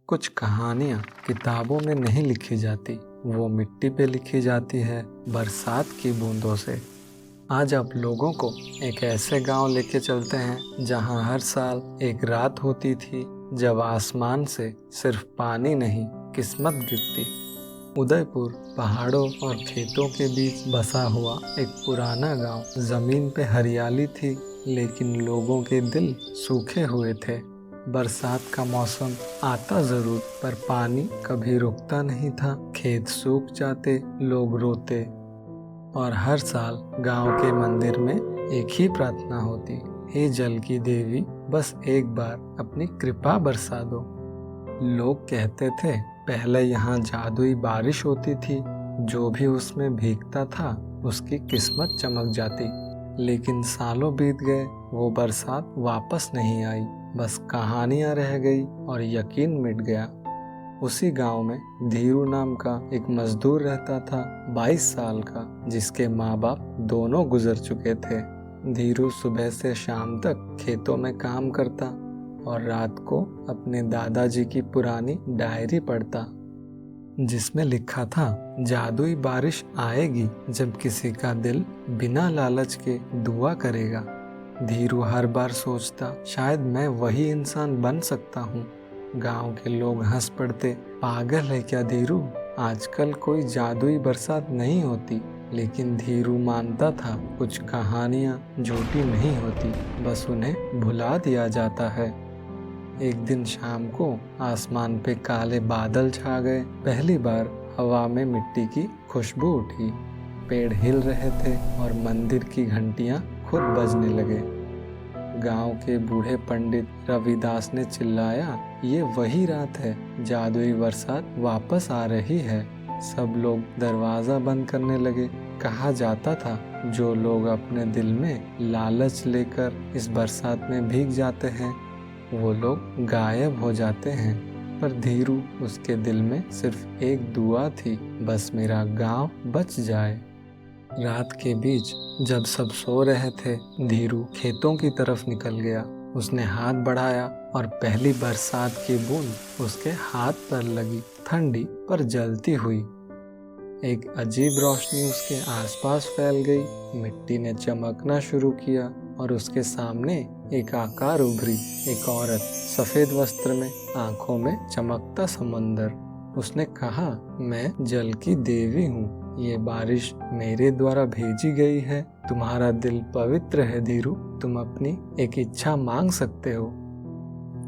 कुछ कहानियाँ किताबों में नहीं लिखी जाती, वो मिट्टी पे लिखी जाती है बरसात की बूंदों से। आज आप लोगों को एक ऐसे गांव लेके चलते हैं जहां हर साल एक रात होती थी जब आसमान से सिर्फ पानी नहीं किस्मत गिरती। उदयपुर पहाड़ों और खेतों के बीच बसा हुआ एक पुराना गांव। जमीन पे हरियाली थी लेकिन लोगों के दिल सूखे हुए थे। बरसात का मौसम आता जरूर पर पानी कभी रुकता नहीं था। खेत सूख जाते, लोग रोते और हर साल गांव के मंदिर में एक ही प्रार्थना होती, हे जल की देवी बस एक बार अपनी कृपा बरसा दो। लोग कहते थे पहले यहाँ जादुई बारिश होती थी, जो भी उसमें भीगता था उसकी किस्मत चमक जाती। लेकिन सालों बीत गए, वो बरसात वापस नहीं आई, बस कहानियां रह गई और यकीन मिट गया। उसी गांव में धीरू नाम का एक मजदूर रहता था, 22 साल का, जिसके माँ बाप दोनों गुजर चुके थे। धीरू सुबह से शाम तक खेतों में काम करता और रात को अपने दादाजी की पुरानी डायरी पढ़ता, जिसमें लिखा था जादुई बारिश आएगी जब किसी का दिल बिना लालच के दुआ करेगा। धीरू हर बार सोचता शायद मैं वही इंसान बन सकता हूँ। गांव के लोग हंस पड़ते, पागल है क्या धीरू, आजकल कोई जादुई बरसात नहीं होती। लेकिन धीरू मानता था कुछ कहानियाँ झूठी नहीं होती, बस उन्हें भुला दिया जाता है। एक दिन शाम को आसमान पे काले बादल छा गए। पहली बार हवा में मिट्टी की खुशबू उठी, पेड़ हिल रहे थे और मंदिर की घंटियां खुद बजने लगे। गांव के बूढ़े पंडित रविदास ने चिल्लाया, ये वही रात है, जादुई बरसात वापस आ रही है। सब लोग दरवाजा बंद करने लगे। कहा जाता था जो लोग अपने दिल में लालच लेकर इस बरसात में भीग जाते हैं वो लोग गायब हो जाते हैं। पर धीरू, उसके दिल में सिर्फ एक दुआ थी, बस मेरा गांव बच जाए। रात के बीच जब सब सो रहे थे, धीरू खेतों की तरफ निकल गया। उसने हाथ बढ़ाया और पहली बरसात की बूंद उसके हाथ पर लगी, ठंडी पर जलती हुई। एक अजीब रोशनी उसके आसपास फैल गई। मिट्टी ने चमकना शुरू किया और उसके सामने एक आकार उभरी, एक औरत सफेद वस्त्र में, आंखों में चमकता समंदर। उसने कहा, मैं जल की देवी हूँ, ये बारिश मेरे द्वारा भेजी गई है। तुम्हारा दिल पवित्र है धीरू, तुम अपनी एक इच्छा मांग सकते हो।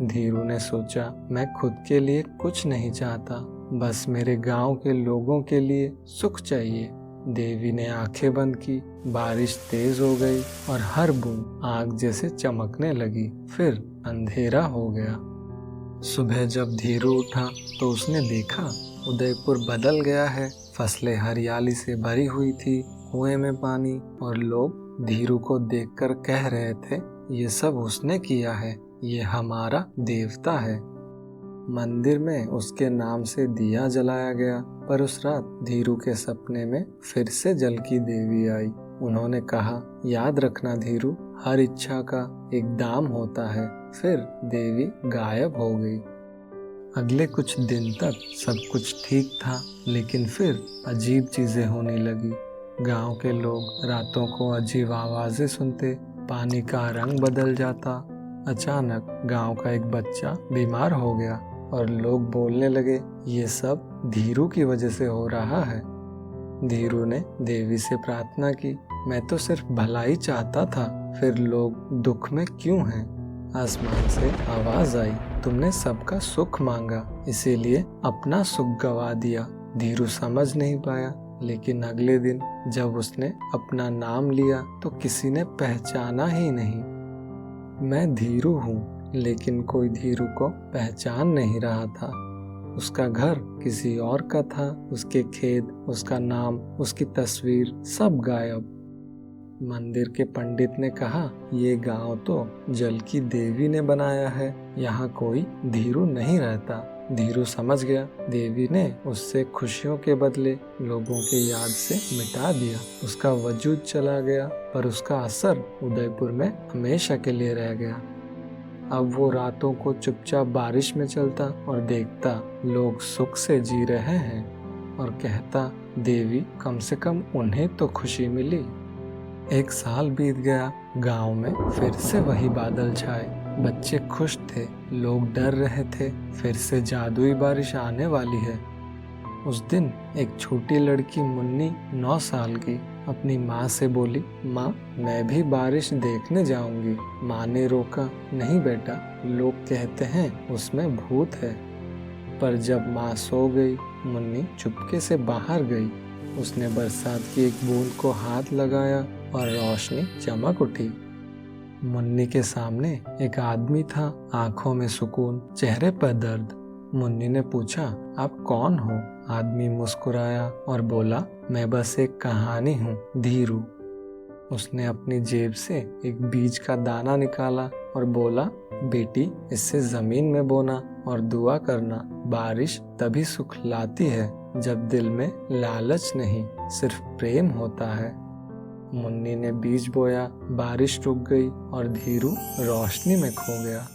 धीरू ने सोचा, मैं खुद के लिए कुछ नहीं चाहता, बस मेरे गांव के लोगों के लिए सुख चाहिए। देवी ने आंखें बंद की, बारिश तेज हो गई और हर बूंद आग जैसे चमकने लगी। फिर अंधेरा हो गया। सुबह जब धीरू उठा तो उसने देखा उदयपुर बदल गया है। फसलें हरियाली से भरी हुई थी, कुएं में पानी, और लोग धीरू को देखकर कह रहे थे, ये सब उसने किया है, ये हमारा देवता है। मंदिर में उसके नाम से दिया जलाया गया। पर उस रात धीरू के सपने में फिर से जल की देवी आई। उन्होंने कहा, याद रखना धीरू, हर इच्छा का एक दाम होता है। फिर देवी गायब हो गई। अगले कुछ दिन तक सब कुछ ठीक था, लेकिन फिर अजीब चीजें होने लगी। गांव के लोग रातों को अजीब आवाजें सुनते, पानी का रंग बदल जाता। अचानक गांव का एक बच्चा बीमार हो गया और लोग बोलने लगे, ये सब धीरू की वजह से हो रहा है। धीरू ने देवी से प्रार्थना की, मैं तो सिर्फ भलाई चाहता था, फिर लोग दुख में क्यों हैं? आसमान से आवाज आई, तुमने सबका सुख मांगा, इसीलिए अपना सुख गवा दिया। धीरू समझ नहीं पाया, लेकिन अगले दिन जब उसने अपना नाम लिया तो किसी ने पहचाना ही नहीं। मैं धीरू हूँ, लेकिन कोई धीरू को पहचान नहीं रहा था। उसका घर किसी और का था, उसके खेत, उसका नाम, उसकी तस्वीर सब गायब। मंदिर के पंडित ने कहा, ये गांव तो जल की देवी ने बनाया है, यहाँ कोई धीरू नहीं रहता। धीरू समझ गया, देवी ने उससे खुशियों के बदले लोगों के याद से मिटा दिया। उसका वजूद चला गया, पर उसका असर उदयपुर में हमेशा के लिए रह गया। अब वो रातों को चुपचाप बारिश में चलता और देखता लोग सुख से जी रहे हैं और कहता, देवी कम से कम उन्हें तो खुशी मिली। 1 साल बीत गया, गांव में फिर से वही बादल छाए। बच्चे खुश थे, लोग डर रहे थे, फिर से जादुई बारिश आने वाली है। उस दिन एक छोटी लड़की मुन्नी 9 साल की अपनी माँ से बोली, माँ मैं भी बारिश देखने जाऊंगी। माँ ने रोका, नहीं बेटा, लोग कहते हैं उसमें भूत है। पर जब माँ सो गई, मुन्नी चुपके से बाहर गई। उसने बरसात की एक बूंद को हाथ लगाया और रोशनी चमक उठी। मुन्नी के सामने एक आदमी था, आंखों में सुकून, चेहरे पर दर्द। मुन्नी ने पूछा, आप कौन हो? आदमी मुस्कुराया और बोला, मैं बस एक कहानी हूँ, धीरू। उसने अपनी जेब से एक बीज का दाना निकाला और बोला, बेटी इससे जमीन में बोना और दुआ करना। बारिश तभी सुख लाती है जब दिल में लालच नहीं, सिर्फ प्रेम होता है। मुन्नी ने बीज बोया, बारिश रुक गई और धीरू रोशनी में खो गया।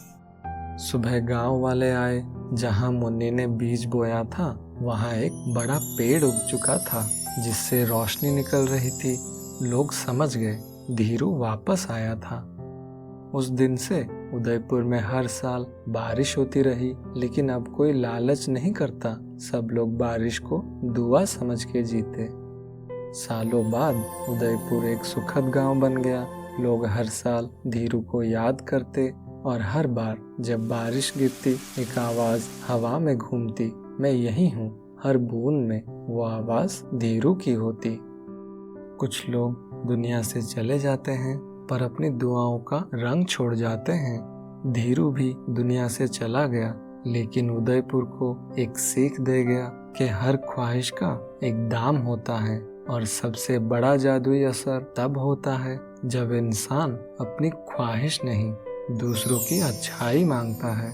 सुबह गांव वाले आए। जहां मुन्नी ने बीज बोया था वहां एक बड़ा पेड़ उग चुका था जिससे रोशनी निकल रही थी। लोग समझ गए धीरू वापस आया था। उस दिन से उदयपुर में हर साल बारिश होती रही, लेकिन अब कोई लालच नहीं करता। सब लोग बारिश को दुआ समझ के जीते। सालों बाद उदयपुर एक सुखद गांव बन गया। लोग हर साल धीरू को याद करते और हर बार जब बारिश गिरती एक आवाज हवा में घूमती, मैं यही हूँ। हर बूंद में वो आवाज धीरू की होती। कुछ लोग दुनिया से चले जाते हैं पर अपनी दुआओं का रंग छोड़ जाते हैं। धीरू भी दुनिया से चला गया, लेकिन उदयपुर को एक सीख दे गया कि हर ख्वाहिश का एक दाम होता है और सबसे बड़ा जादुई असर तब होता है जब इंसान अपनी ख्वाहिश नहीं, दूसरों की अच्छाई मांगता है।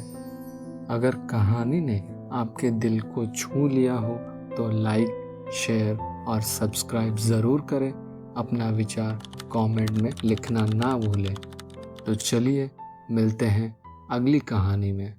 अगर कहानी ने आपके दिल को छू लिया हो तो लाइक, शेयर और सब्सक्राइब ज़रूर करें। अपना विचार कमेंट में लिखना ना भूलें। तो चलिए मिलते हैं अगली कहानी में।